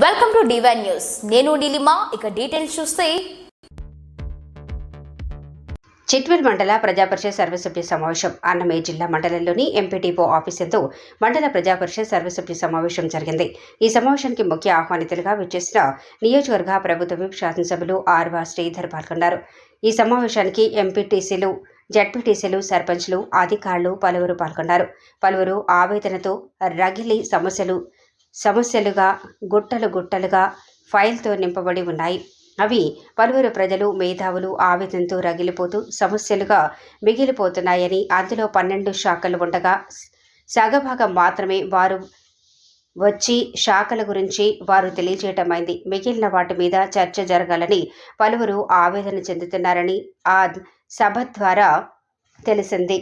Welcome to divine news. నేను నీలిమా. ఇక details చూస్తే చిట్వేల్ మండల ప్రజాపరిషత్ సర్వసభ్య సమావేశం అన్నమయ్య జిల్లా మండలంలోని ఎంపీటీఓ ఆఫీస్ యందు మండల ప్రజాపరిషత్ సర్వసభ్య సమావేశం జరిగింది. ఈ సమావేశానికి ముఖ్య ఆహ్వానితులుగా విచ్చేసిన నియోజకవర్గ ప్రభుత్వ విప్ శాసనసభ్యులు ఆర్వా శ్రీధర్ పాల్గొన్నారు. ఈ సమావేశానికి ఎంపీటీసీలు, జడ్పీటీసీలు, సర్పంచ్లు, అధికారులు పలువురు పాల్గొన్నారు. పలువురు ఆవేదనతో రగిలి సమస్యలుగా గుట్టలుగా ఫైల్తో నింపబడి ఉన్నాయి. అవి పలువురు ప్రజలు, మేధావులు ఆవేదనతో రగిలిపోతూ సమస్యలుగా మిగిలిపోతున్నాయని, అందులో 12 శాఖలు ఉండగా సగభాగం మాత్రమే వారు వచ్చి శాఖల గురించి వారు తెలియజేయటమైంది. మిగిలిన వాటి మీద చర్చ జరగాలని పలువురు ఆవేదన చెందుతున్నారని ఆ సభ ద్వారా తెలిసింది.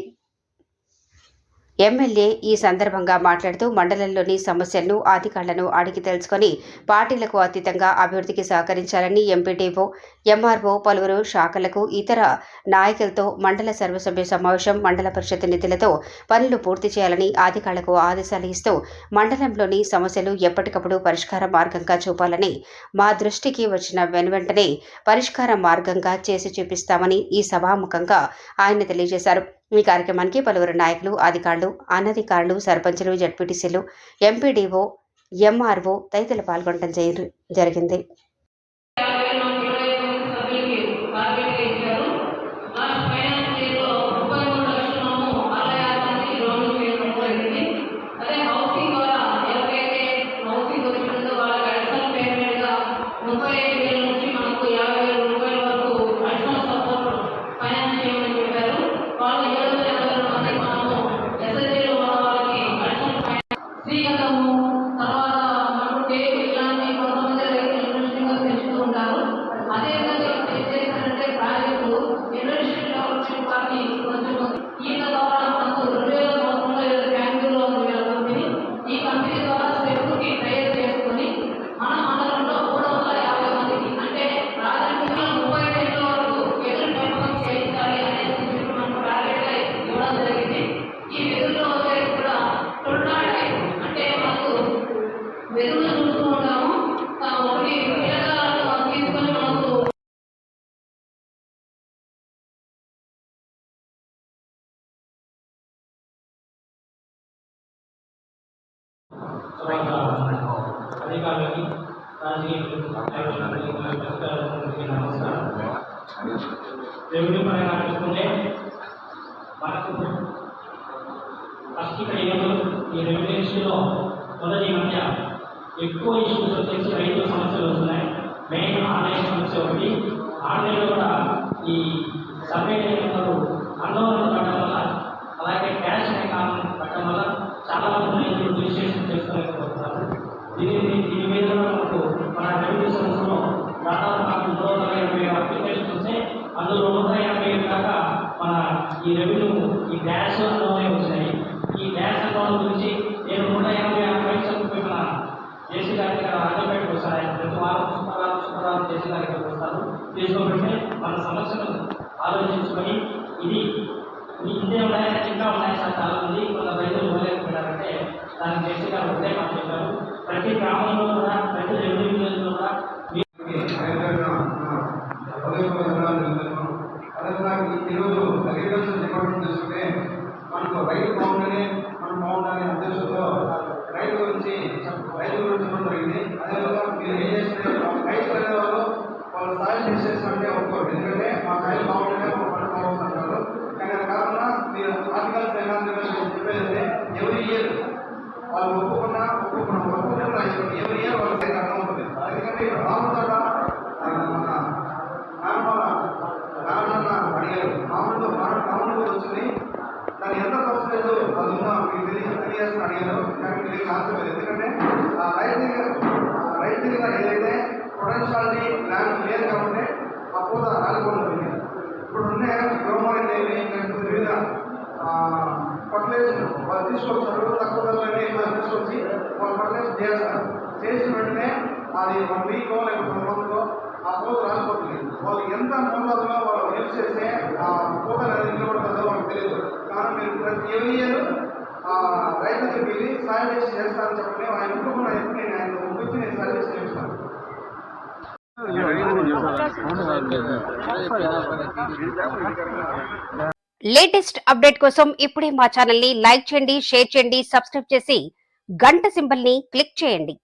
ఎమ్మెల్యే ఈ సందర్భంగా మాట్లాడుతూ మండలంలోని సమస్యలను అధికారులను అడిగి తెలుసుకొని పార్టీలకు అతీతంగా అభివృద్ధికి సహకరించాలని ఎంపీటీఓ, ఎంఆర్ఓ, పలువురు శాఖలకు ఇతర నాయకులతో మండల సర్వసభ్య సమావేశం, మండల పరిషత్ నిధులతో పనులు పూర్తి చేయాలని అధికారులకు ఆదేశాలు ఇస్తూ మండలంలోని సమస్యలు ఎప్పటికప్పుడు పరిష్కార మార్గంగా చూపాలని, మా దృష్టికి వచ్చిన వెనువెంటనే పరిష్కార మార్గంగా చేసి చూపిస్తామని ఈ సభాముఖంగా ఆయన తెలియజేశారు. ఈ కార్యక్రమానికి పలువురు నాయకులు, అధికారులు, అనధికారులు, సర్పంచులు, జడ్పీటీసీలు, ఎంపీడీఓ, ఎంఆర్ఓ తదితరులు పాల్గొనడం జరిగింది. అధికారులకి, రాజకీయ నమస్కారం. రెవెన్యూ పరంగా చూసుకుంటే మనకు ఫస్ట్ ఇక్కడ ఈ రెవెన్యూ ఇష్యూలో మొదటి మధ్య ఎక్కువ ఇష్యూస్ వచ్చేసి రైతు సమస్యలు వస్తున్నాయి. మెయిన్ ఆన్లైన్ సమస్య ఒకటి. ఆన్లైన్లో కూడా ఈ సర్వే వాళ్ళు ఆందోళన పడడం వల్ల, అలాగే క్యాష్ అకౌంట్ పట్టడం వల్ల చాలా మంది రైతులు రిజిస్ట్రేషన్ చేసుకోలేకపోతున్నారు. దీని మీద మనకు మన రెవెన్యూ సంస్థలో దాదాపు 180 అప్లికేషన్స్ వస్తే అందులో 180 దాకా మన ఈ రెవెన్యూ ఈ డ్యాష్ అకౌంట్లే వచ్చినాయి. ఈ డ్యాష్ అకౌంట్ గురించి నేను 180 అప్లికేషన్స్ మన జేసీ గారి దగ్గర ఆంధ్రప్రదేశ్కి వస్తాను. ప్రతి వారం శుక్రవారం జేసీ గారి దగ్గరకు వస్తాను. తీసుకోబెట్టి మన సమస్యను ఆలోచించుకొని ఇది ఇంతే ఉన్నాయా, ఇంకా ఉన్నాయి సార్, చాలా మంది కొంత రైతులు ఇవ్వలేకపోయారంటే దానికి జేసీ గారు ఒకటే మాట చెప్పారు. ప్రతి గ్రామంలో కూడా, ప్రతి రెవెన్యూ విలేజ్లో కూడా ఈరోజు అగ్రికల్చర్ డిపార్ట్మెంట్ చూసుకుంటే మనకు రైతు బాగుండాలి, మనం బాగుండాలి ఉద్దేశంతో రైతు గురించి చెప్పడం జరిగింది. అదేవిధంగా మీరు ఏం చేస్తే రైతు అనేవాళ్ళు వాళ్ళ స్థాయిలు చేసేసినట్టే ఒప్పుకోరు. ఎందుకంటే మా స్థాయిలు బాగుంటే మా పంట బాగుంటున్నారు. కానీ అది కాకుండా మీరు ఆర్టికల్స్ చెప్పేదంటే ఎవరి ఇయర్ వాళ్ళు ఒప్పుకున్నా ఎవరి ఇయర్ వాళ్ళకి అర్థం ఉంటుంది. ఎందుకంటే ఇక్కడ రాముతోట మన నాన్న అడిగారు, రాముడు వచ్చింది, దాని ఎంత పర్సెంటేజ్ అది ఉందా మీకు తెలియజేసిన అడిగారు. కానీ మీకు ఆన్సర్ లేదు. ఎందుకంటే రైతుగా ఏదైతే పొటెన్షియాలిటీ ల్యాండ్ లేదు కాబట్టి ఆ పూత రాలిపోతుంది. ఇప్పుడు ఉన్న గవర్నమెంట్ ఏమి వివిధ ఫర్టిలైజర్ వాళ్ళు తీసుకొస్తారు, తక్కువ ధరలోనే తీసుకొచ్చి వాళ్ళు ఫర్టిలైజర్ చేస్తారు. చేసిన వెంటనే అది 1 వీక్లో లేకపోతే 1 మంత్లో ఆ పూత రాలిపోతుంది. వాళ్ళు ఎంత మోతాదులో వాళ్ళు హెల్ప్ చేస్తే ఆ పూత అనేది నిలబడుతుందో వాళ్ళకి తెలియదు. కానీ మీరు ప్రతి ఇయర్ రైతులకు వెళ్ళి సాయం చేస్తారని చెప్పండి. ఆయన ఇంట్లో కూడా ఎప్పుడు నేను ఆయన గురించి నేను సర్వీస్ లేటెస్ట్ అప్డేట్ కోసం ఇప్పుడే మా ఛానల్ ని లైక్ చేయండి, షేర్ చేయండి, సబ్స్క్రైబ్ చేసి గంట సింబల్ ని క్లిక్ చేయండి.